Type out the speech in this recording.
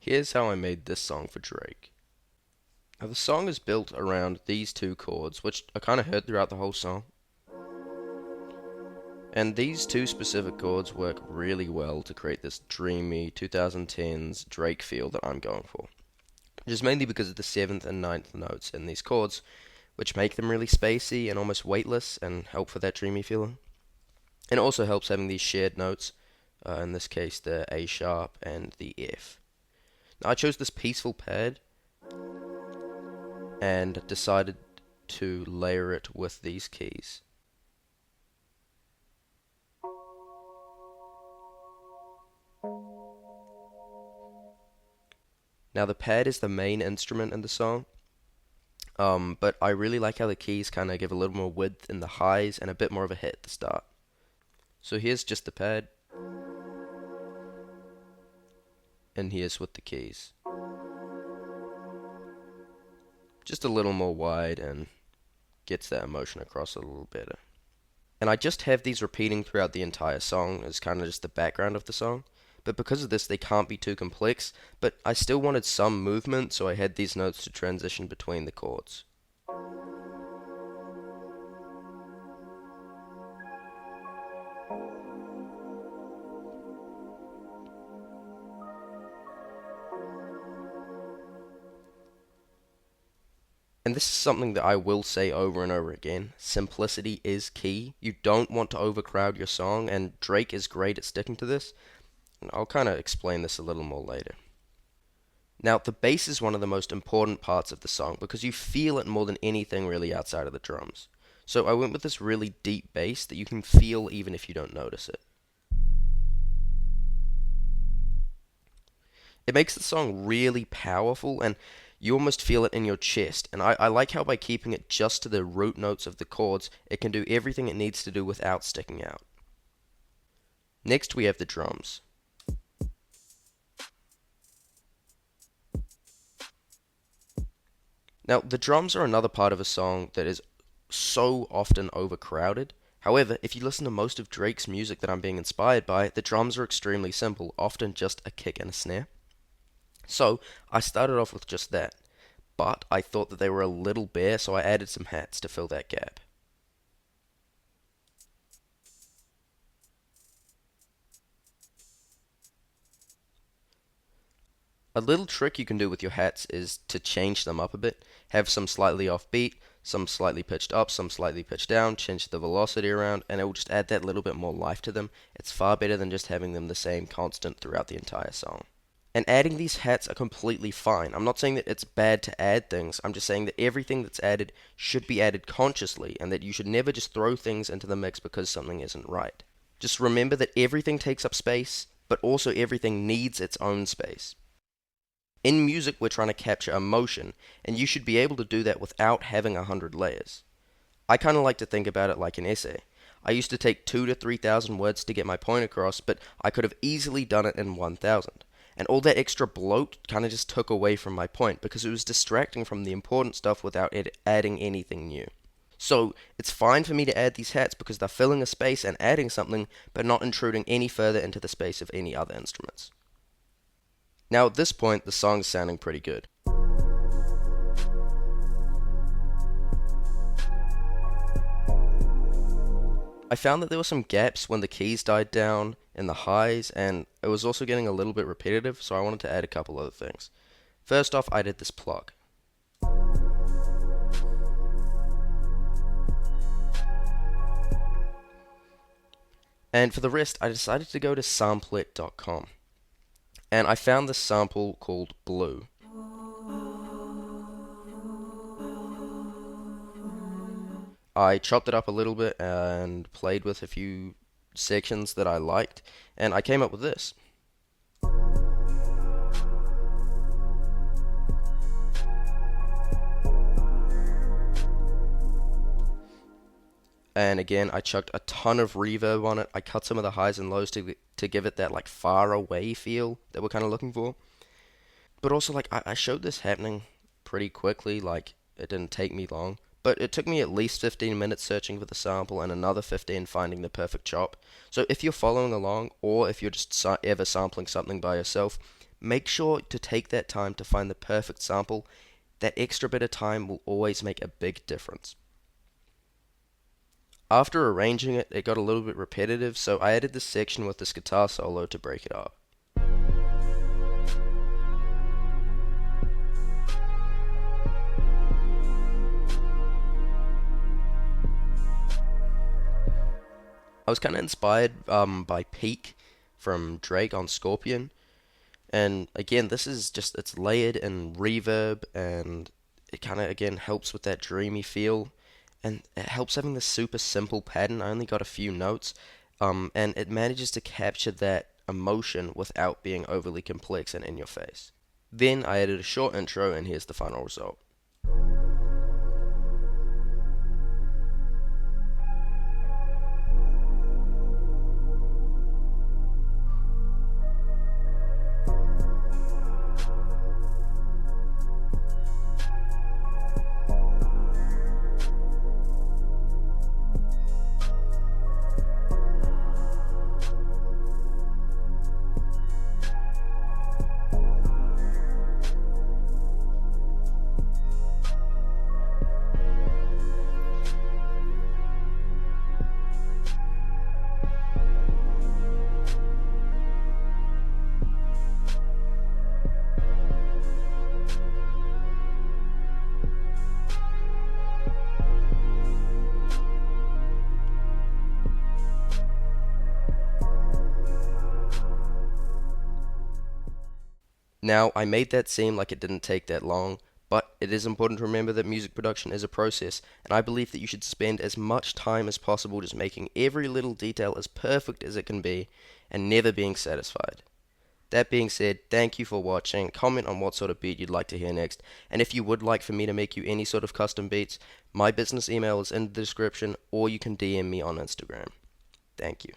here's how I made this song for Drake. Now the song is built around these two chords, which are kind of heard throughout the whole song. And these two specific chords work really well to create this dreamy 2010s Drake feel that I'm going for. Just mainly because of the 7th and ninth notes in these chords, which make them really spacey and almost weightless and help for that dreamy feeling. And it also helps having these shared notes, in this case the A sharp and the F. Now I chose this peaceful pad and decided to layer it with these keys. Now the pad is the main instrument in the song, but I really like how the keys kind of give a little more width in the highs and a bit more of a hit at the start. So here's just the pad, and here's with the keys. Just a little more wide and gets that emotion across a little better. And I just have these repeating throughout the entire song as kind of just the background of the song. But because of this, they can't be too complex, but I still wanted some movement, so I had these notes to transition between the chords. And this is something that I will say over and over again. Simplicity is key. You don't want to overcrowd your song, and Drake is great at sticking to this. And I'll kind of explain this a little more later. Now, the bass is one of the most important parts of the song because you feel it more than anything really outside of the drums. So I went with this really deep bass that you can feel even if you don't notice it. It makes the song really powerful and you almost feel it in your chest. And I like how by keeping it just to the root notes of the chords, it can do everything it needs to do without sticking out. Next we have the drums. Now, the drums are another part of a song that is so often overcrowded. However, if you listen to most of Drake's music that I'm being inspired by, the drums are extremely simple, often just a kick and a snare. So, I started off with just that, but I thought that they were a little bare, so I added some hats to fill that gap. A little trick you can do with your hats is to change them up a bit. Have some slightly off beat, some slightly pitched up, some slightly pitched down, change the velocity around, and it will just add that little bit more life to them. It's far better than just having them the same constant throughout the entire song. And adding these hats are completely fine. I'm not saying that it's bad to add things, I'm just saying that everything that's added should be added consciously, and that you should never just throw things into the mix because something isn't right. Just remember that everything takes up space, but also everything needs its own space. In music, we're trying to capture emotion, and you should be able to do that without having 100 layers. I kind of like to think about it like an essay. I used to take 2,000 to 3,000 words to get my point across, but I could have easily done it in 1,000. And all that extra bloat kind of just took away from my point because it was distracting from the important stuff without adding anything new. So, it's fine for me to add these hats because they're filling a space and adding something, but not intruding any further into the space of any other instruments. Now at this point, the song's sounding pretty good. I found that there were some gaps when the keys died down in the highs, and it was also getting a little bit repetitive, so I wanted to add a couple other things. First off, I did this plug. And for the rest, I decided to go to samplet.com. And I found this sample called Blue. I chopped it up a little bit and played with a few sections that I liked, and I came up with this. And again, I chucked a ton of reverb on it. I cut some of the highs and lows to give it that like far away feel that we're kind of looking for. But also, like, I showed this happening pretty quickly, like, it didn't take me long. But it took me at least 15 minutes searching for the sample and another 15 finding the perfect chop. So if you're following along, or if you're just ever sampling something by yourself, Make sure to take that time to find the perfect sample. That extra bit of time will always make a big difference. After arranging it, it got a little bit repetitive, so I added this section with this guitar solo to break it up. I was kind of inspired by Peak from Drake on Scorpion. And again, this is just, it's layered in reverb, and it kind of, again, helps with that dreamy feel. And it helps having this super simple pattern. I only got a few notes, and it manages to capture that emotion without being overly complex and in your face. Then I added a short intro, and here's the final result. Now, I made that seem like it didn't take that long, but it is important to remember that music production is a process, and I believe that you should spend as much time as possible just making every little detail as perfect as it can be, and never being satisfied. That being said, thank you for watching. Comment on what sort of beat you'd like to hear next, and if you would like for me to make you any sort of custom beats, my business email is in the description, or you can DM me on Instagram. Thank you.